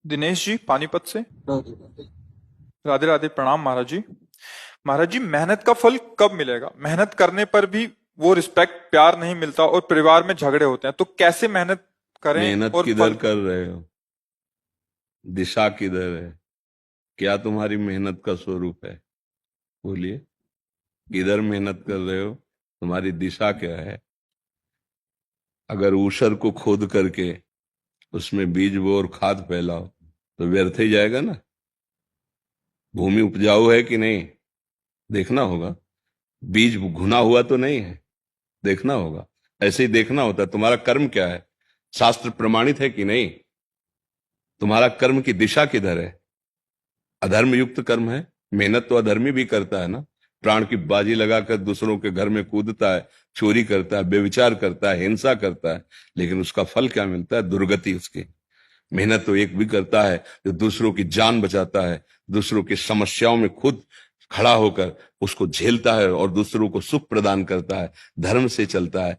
दिनेश जी पानीपत से। हाँ। राधे राधे, प्रणाम महाराज जी। महाराज जी, मेहनत का फल कब मिलेगा? मेहनत करने पर भी वो रिस्पेक्ट प्यार नहीं मिलता और परिवार में झगड़े होते हैं, तो कैसे मेहनत करें मेहनत और किधर फल? कर रहे हो? दिशा किधर है? क्या तुम्हारी मेहनत का स्वरूप है? बोलिए, किधर मेहनत कर रहे हो? तुम्हारी दिशा क्या है? अगर ऊसर को खोद करके उसमें बीज बो और खाद फैलाओ तो व्यर्थ ही जाएगा ना। भूमि उपजाऊ है कि नहीं, देखना होगा। बीज घुना हुआ तो नहीं है, देखना होगा। ऐसे ही देखना होता है तुम्हारा कर्म क्या है, शास्त्र प्रमाणित है कि नहीं, तुम्हारा कर्म की दिशा किधर है। अधर्म युक्त कर्म है, मेहनत तो अधर्मी भी करता है ना। प्राण की बाजी लगाकर दूसरों के घर में कूदता है, चोरी करता है, व्यभिचार करता है, हिंसा करता है, लेकिन उसका फल क्या मिलता है? दुर्गति उसकी। मेहनत तो एक भी करता है जो दूसरों की जान बचाता है, दूसरों की समस्याओं में खुद खड़ा होकर उसको झेलता है और दूसरों को सुख प्रदान करता है, धर्म से चलता है।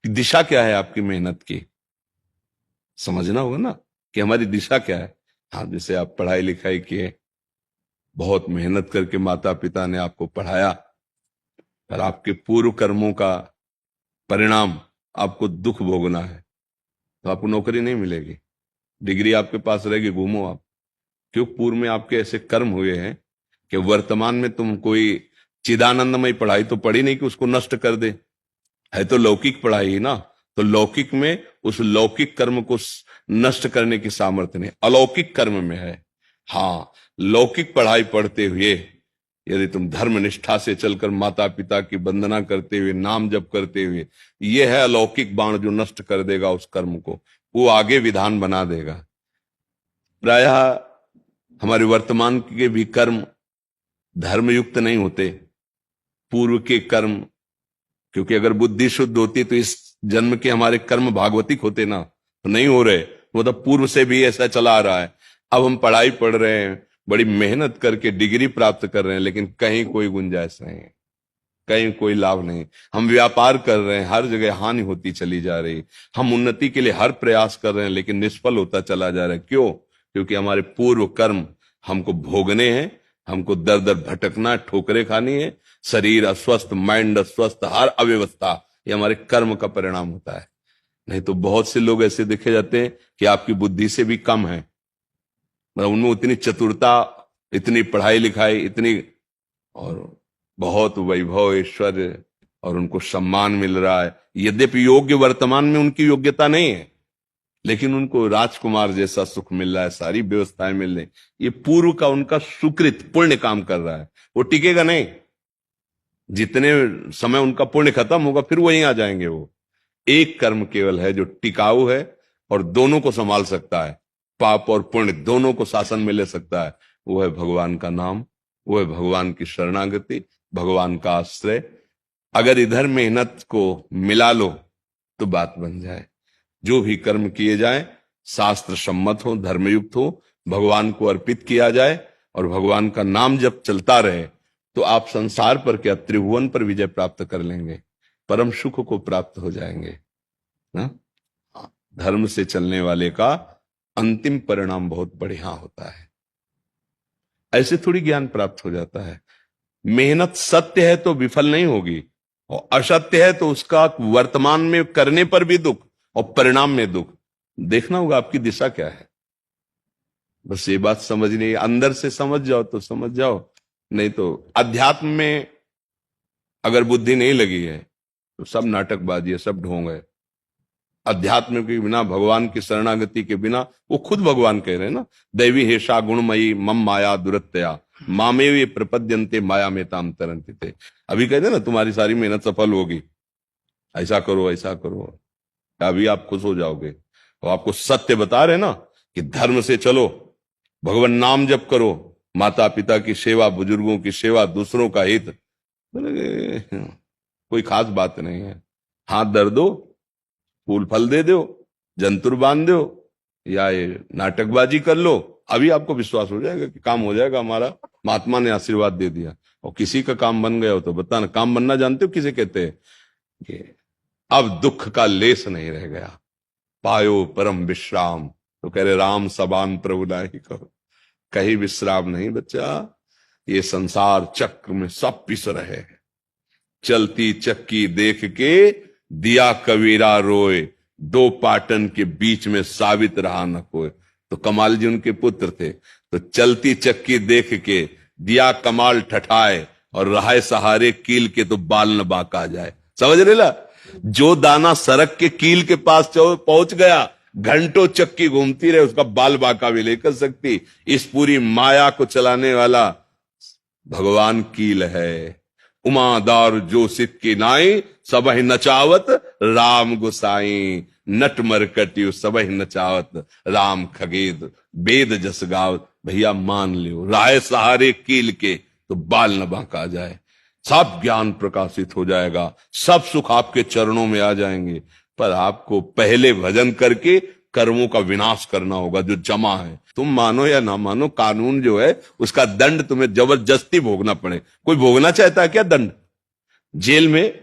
दिशा क्या है आपकी मेहनत की, समझना होगा ना कि हमारी दिशा क्या है। हाँ, जैसे आप पढ़ाई लिखाई किए, बहुत मेहनत करके माता पिता ने आपको पढ़ाया, और आपके पूर्व कर्मों का परिणाम आपको दुख भोगना है, तो आपको नौकरी नहीं मिलेगी। डिग्री आपके पास रहेगी, घूमो आप। क्यों? पूर्व में आपके ऐसे कर्म हुए हैं कि वर्तमान में तुम कोई चिदानंदमय पढ़ाई तो पढ़ी नहीं कि उसको नष्ट कर दे। है तो लौकिक पढ़ाई ही ना, तो लौकिक में उस लौकिक कर्म को नष्ट करने की सामर्थ्य नहीं, अलौकिक कर्म में है। हाँ, लौकिक पढ़ाई पढ़ते हुए यदि तुम धर्म निष्ठा से चलकर माता पिता की वंदना करते हुए, नाम जप करते हुए, यह है अलौकिक बाण जो नष्ट कर देगा उस कर्म को, वो आगे विधान बना देगा। प्रायः हमारे वर्तमान के भी कर्म धर्मयुक्त नहीं होते, पूर्व के कर्म। क्योंकि अगर बुद्धि शुद्ध होती तो इस जन्म के हमारे कर्म भागवतिक होते ना, तो नहीं हो रहे। मतलब पूर्व से भी ऐसा चला आ रहा है। अब हम पढ़ाई पढ़ रहे हैं, बड़ी मेहनत करके डिग्री प्राप्त कर रहे हैं, लेकिन कहीं कोई गुंजाइश नहीं है, कहीं कोई लाभ नहीं। हम व्यापार कर रहे हैं, हर जगह हानि होती चली जा रही। हम उन्नति के लिए हर प्रयास कर रहे हैं, लेकिन निष्फल होता चला जा रहा है। क्यों? क्योंकि हमारे पूर्व कर्म हमको भोगने हैं, हमको दर दर भटकना, ठोकरें खानी है। शरीर अस्वस्थ, माइंड अस्वस्थ, हर अव्यवस्था ये हमारे कर्म का परिणाम होता है। नहीं तो बहुत से लोग ऐसे देखे जाते हैं कि आपकी बुद्धि से भी कम है, मतलब उनमें उतनी चतुरता, इतनी पढ़ाई लिखाई, इतनी, और बहुत वैभव ऐश्वर्य, और उनको सम्मान मिल रहा है। यद्यपि योग्य वर्तमान में उनकी योग्यता नहीं है, लेकिन उनको राजकुमार जैसा सुख मिल रहा है, सारी व्यवस्थाएं मिल रही। ये पूर्व का उनका सुकृत पुण्य काम कर रहा है, वो टिकेगा नहीं। जितने समय उनका पुण्य खत्म होगा फिर वहीं आ जाएंगे वो। एक कर्म केवल है जो टिकाऊ है और दोनों को संभाल सकता है, पाप और पुण्य दोनों को शासन में ले सकता है। वो है भगवान का नाम, वो है भगवान की शरणागति, भगवान का आश्रय। अगर इधर मेहनत को मिला लो तो बात बन जाए। जो भी कर्म किए जाए शास्त्र सम्मत हो, धर्मयुक्त हो, भगवान को अर्पित किया जाए और भगवान का नाम जब चलता रहे, तो आप संसार पर क्या, त्रिभुवन पर विजय प्राप्त कर लेंगे, परम सुख को प्राप्त हो जाएंगे ना। धर्म से चलने वाले का अंतिम परिणाम बहुत बढ़िया होता है। ऐसे थोड़ी ज्ञान प्राप्त हो जाता है। मेहनत सत्य है तो विफल नहीं होगी, और असत्य है तो उसका वर्तमान में करने पर भी दुख और परिणाम में दुख। देखना होगा आपकी दिशा क्या है। बस ये बात समझनी, अंदर से समझ जाओ तो समझ जाओ, नहीं तो अध्यात्म में अगर बुद्धि नहीं लगी है तो सब नाटकबाजी है, सब ढोंग है। अध्यात्म के बिना, भगवान की शरणागति के बिना, वो खुद भगवान कह रहे हैं ना, दैवी हेषा गुणमयी मम माया दुरत्या मामे वे प्रपद्यन्ते माया में ताम तरंति थे। अभी कहते हैं ना तुम्हारी सारी मेहनत सफल होगी, ऐसा करो ऐसा करो, अभी आप खुश हो जाओगे। और आपको सत्य बता रहे ना कि धर्म से चलो, भगवान नाम जप करो, माता पिता की सेवा, बुजुर्गों की सेवा, दूसरों का हित। बोले, कोई खास बात नहीं है। हाथ धर दो, फूल फल दे दो, जंतुर बांध दो, या ये नाटकबाजी कर लो, अभी आपको विश्वास हो जाएगा कि काम हो जाएगा हमारा, महात्मा ने आशीर्वाद दे दिया। और किसी का काम बन गया हो तो बताना। काम बनना जानते हो किसे कहते हैं? कि अब दुख का लेस नहीं रह गया, पायो परम विश्राम, तो कह रहे राम सबान प्रभु नाही कहो, कहीं विश्राम नहीं बच्चा। ये संसार चक्र में सब पिस रहे हैं। चलती चक्की देख के दिया कबीरा रोए, दो पाटन के बीच में साबित रहा न कोई। तो कमाल जी उनके पुत्र थे। तो चलती चक्की देख के दिया कमाल ठठाए, और रहाए सहारे कील के तो बाल न बाका जाए। समझ रहे ला? जो दाना सड़क के कील के पास पहुंच गया, घंटों चक्की घूमती रहे, उसका बाल बाका भी लेकर सकती। इस पूरी माया को चलाने वाला भगवान कील है। उमादार जो सित की नाई, सबहि नचावत राम गुसाई। नट मरकटियो सबहि नचावत राम खगेद, वेद जस गावत। भैया मान लियो, राय सहारे कील के तो बाल न बांका जाए। सब ज्ञान प्रकाशित हो जाएगा, सब सुख आपके चरणों में आ जाएंगे। पर आपको पहले भजन करके कर्मों का विनाश करना होगा जो जमा है। तुम मानो या ना मानो, कानून जो है उसका दंड तुम्हें जबरदस्ती भोगना पड़े। कोई भोगना चाहता है क्या दंड? जेल में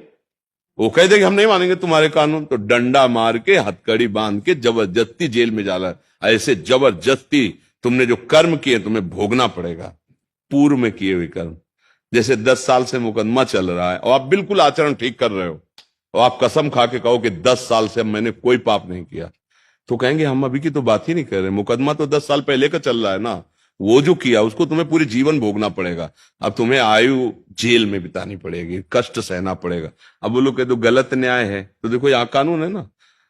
वो कह देंगे हम नहीं मानेंगे तुम्हारे कानून, तो डंडा मार के हथकड़ी बांध के जबरदस्ती जेल में जाला। ऐसे जबरदस्ती तुमने जो कर्म किए तुम्हें भोगना पड़ेगा, पूर्व में किए हुए कर्म। जैसे 10 साल से मुकदमा चल रहा है और आप बिल्कुल आचरण ठीक कर रहे हो, और आप कसम खा के कहो कि 10 साल से मैंने कोई पाप नहीं किया, तो कहेंगे हम अभी की तो बात ही नहीं कर रहे, मुकदमा तो 10 साल पहले का चल रहा है ना। वो जो किया उसको तुम्हें पूरी जीवन भोगना पड़ेगा। अब तुम्हें आयु जेल में बितानी पड़ेगी, कष्ट सहना पड़ेगा। अब वो लोग कह दो गलत न्याय है, तो देखो यहाँ कानून है ना।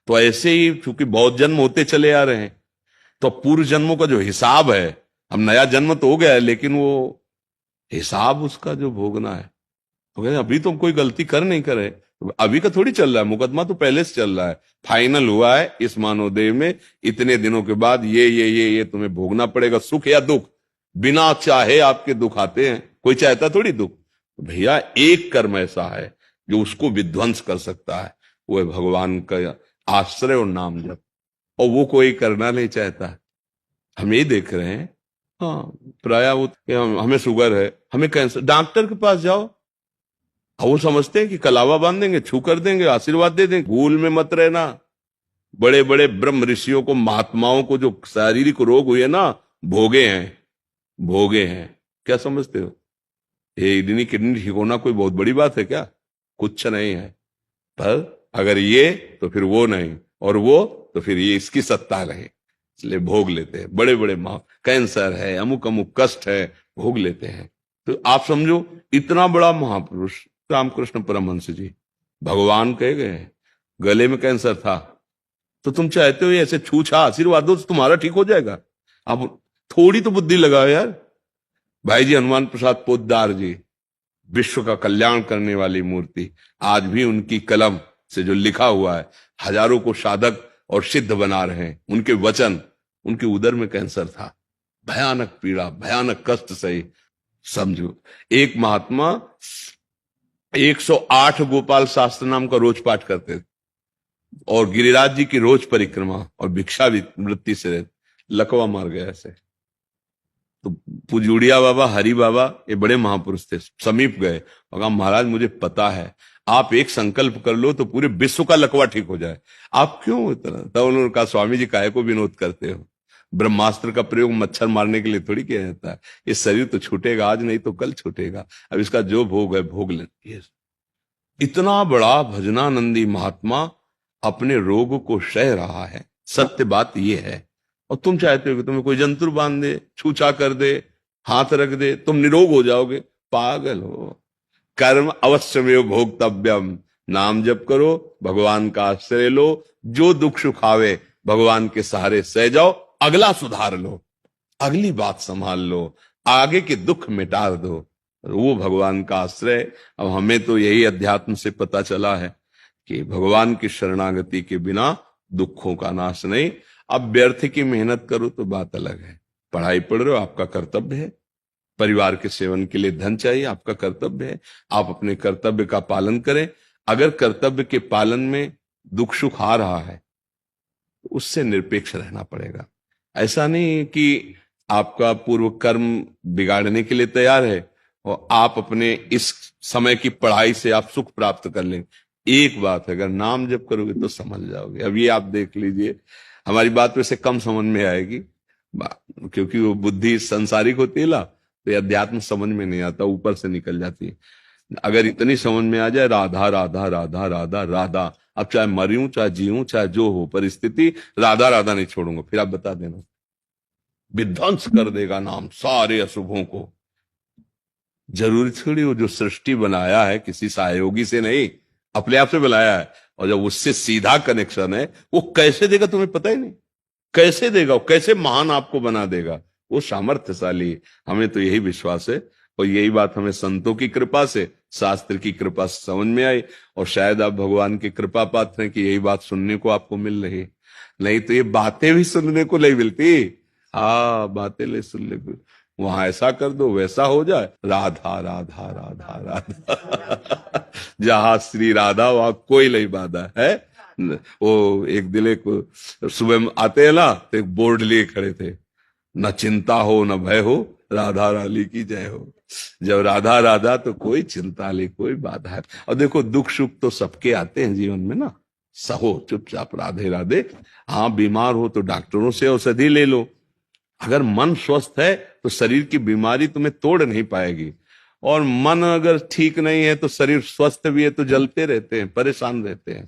तो ऐसे ही चूंकि बहुत जन्म होते चले आ रहे हैं, तो पूर्व जन्मों का जो हिसाब है, अब नया जन्म तो हो गया है, लेकिन वो हिसाब उसका जो भोगना है, तो कहते अभी तो कोई गलती कर नहीं करे, अभी का थोड़ी चल रहा है, मुकदमा तो पहले से चल रहा है। फाइनल हुआ है इस मानवदेह में, इतने दिनों के बाद ये तुम्हें भोगना पड़ेगा, सुख या दुख। बिना चाहे आपके दुख आते हैं, कोई चाहता थोड़ी दुख। तो भैया एक कर्म ऐसा है जो उसको विध्वंस कर सकता है, वो है भगवान का आश्रय और नाम जप, और वो कोई करना नहीं चाहता। हम ये देख रहे हैं, हाँ प्राय हमें शुगर है, हमें कैंसर, डॉक्टर के पास जाओ, वो समझते हैं कि कलावा बांध देंगे, छू कर देंगे, आशीर्वाद दे देंगे। भूल में मत रहना, बड़े बड़े ब्रह्म ऋषियों को, महात्माओं को जो शारीरिक रोग हुए ना, भोगे हैं। क्या समझते हो? ये किडनी ठीक होना कोई बहुत बड़ी बात है क्या? कुछ नहीं है। पर अगर ये तो फिर वो नहीं, और वो तो फिर ये, इसकी सत्ता रहे, इसलिए भोग लेते हैं। बड़े बड़े कैंसर है, अमुक अमुक कष्ट है, भोग लेते हैं। तो आप समझो इतना बड़ा महापुरुष रामकृष्ण परमहंस जी, भगवान कहे गए, गले में कैंसर था, तो तुम चाहते हो ऐसे छूछा आशीर्वाद दो तो तुम्हारा ठीक हो जाएगा? अब थोड़ी तो बुद्धि लगाओ यार। भाई जी हनुमान प्रसाद पोद्दार जी, विश्व का कल्याण करने वाली मूर्ति, आज भी उनकी कलम से जो लिखा हुआ है हजारों को साधक और सिद्ध बना रहे हैं। उनके वचन, उनके उदर में कैंसर था, भयानक पीड़ा, भयानक कष्ट सही। समझो, एक महात्मा 108 गोपाल शास्त्र नाम का रोज पाठ करते थे, और गिरिराज जी की रोज परिक्रमा और भिक्षा वृत्ति से रहते, लकवा मार गया ऐसे। तो पुजूड़िया बाबा, हरि बाबा, ये बड़े महापुरुष थे, समीप गए और कहा महाराज मुझे पता है, आप एक संकल्प कर लो तो पूरे विश्व का लकवा ठीक हो जाए, आप क्यों इतना? तब उन्होंने कहा स्वामी जी काहे को विनोद करते हो? ब्रह्मास्त्र का प्रयोग मच्छर मारने के लिए थोड़ी किया जाता है। ये शरीर तो छूटेगा, आज नहीं तो कल छूटेगा, अब इसका जो भोग है भोग लेंगे। इतना बड़ा भजनानंदी महात्मा अपने रोग को सह रहा है, सत्य बात यह है। और तुम चाहते हो कि तुम्हें कोई जंतुर बांध दे, छूछा कर दे, हाथ रख दे, तुम निरोग हो जाओगे? पागल हो। कर्म अवश्य में भोक्तव्यम, नाम जप करो, भगवान का आश्रय लो, जो दुख सुखावे भगवान के सहारे सह जाओ, अगला सुधार लो, अगली बात संभाल लो, आगे के दुख मिटा दो, वो भगवान का आश्रय। अब हमें तो यही अध्यात्म से पता चला है कि भगवान की शरणागति के बिना दुखों का नाश नहीं। अब व्यर्थ की मेहनत करो तो बात अलग है, पढ़ाई पढ़ रहे हो आपका कर्तव्य है, परिवार के सेवन के लिए धन चाहिए आपका कर्तव्य है, आप अपने कर्तव्य का पालन करें। अगर कर्तव्य के पालन में दुख सुख आ रहा है तो उससे निरपेक्ष रहना पड़ेगा। ऐसा नहीं कि आपका पूर्व कर्म बिगाड़ने के लिए तैयार है और आप अपने इस समय की पढ़ाई से आप सुख प्राप्त कर लेंगे। एक बात है, अगर नाम जप करोगे तो समझ जाओगे। अब ये आप देख लीजिए, हमारी बात वैसे कम समझ में आएगी, क्योंकि वो बुद्धि संसारिक होती है ना, तो ये अध्यात्म समझ में नहीं आता, ऊपर से निकल जाती है। अगर इतनी समझ में आ जाए, राधा राधा राधा राधा राधा, अब चाहे मरूं चाहे जीऊं चाहे जो हो परिस्थिति, राधा राधा नहीं छोड़ूंगा, फिर आप बता देना, विध्वंस कर देगा नाम सारे अशुभों को। जरूरी थोड़ी वो जो सृष्टि बनाया है किसी सहयोगी से नहीं, अपने आप से बनाया है, और जब उससे सीधा कनेक्शन है, वो कैसे देगा तुम्हें पता ही नहीं, कैसे देगा, वो कैसे महान आपको बना देगा, वो सामर्थ्यशाली है। हमें तो यही विश्वास है, और यही बात हमें संतों की कृपा से, शास्त्र की कृपा से समझ में आई, और शायद आप भगवान की कृपा पात्र हैं कि यही बात सुनने को आपको मिल रही है। नहीं तो ये बातें भी सुनने को नहीं मिलती। हाँ, बातें ले सुनने को, वहां ऐसा कर दो वैसा हो जाए, राधा राधा राधा राधा जहां श्री राधा वहां कोई नहीं बाधा है। वो एक दिन एक सुबह में आते हैं ना, तो एक बोर्ड लिए खड़े थे, न चिंता हो न भय हो, राधा रानी की जय हो। जब राधा राधा तो कोई चिंता नहीं, कोई बाधा है। और देखो दुख सुख तो सबके आते हैं जीवन में ना, सहो चुपचाप राधे राधे। हाँ, बीमार हो तो डॉक्टरों से औषधि ले लो। अगर मन स्वस्थ है तो शरीर की बीमारी तुम्हें तोड़ नहीं पाएगी, और मन अगर ठीक नहीं है तो शरीर स्वस्थ भी है तो जलते रहते हैं, परेशान रहते हैं।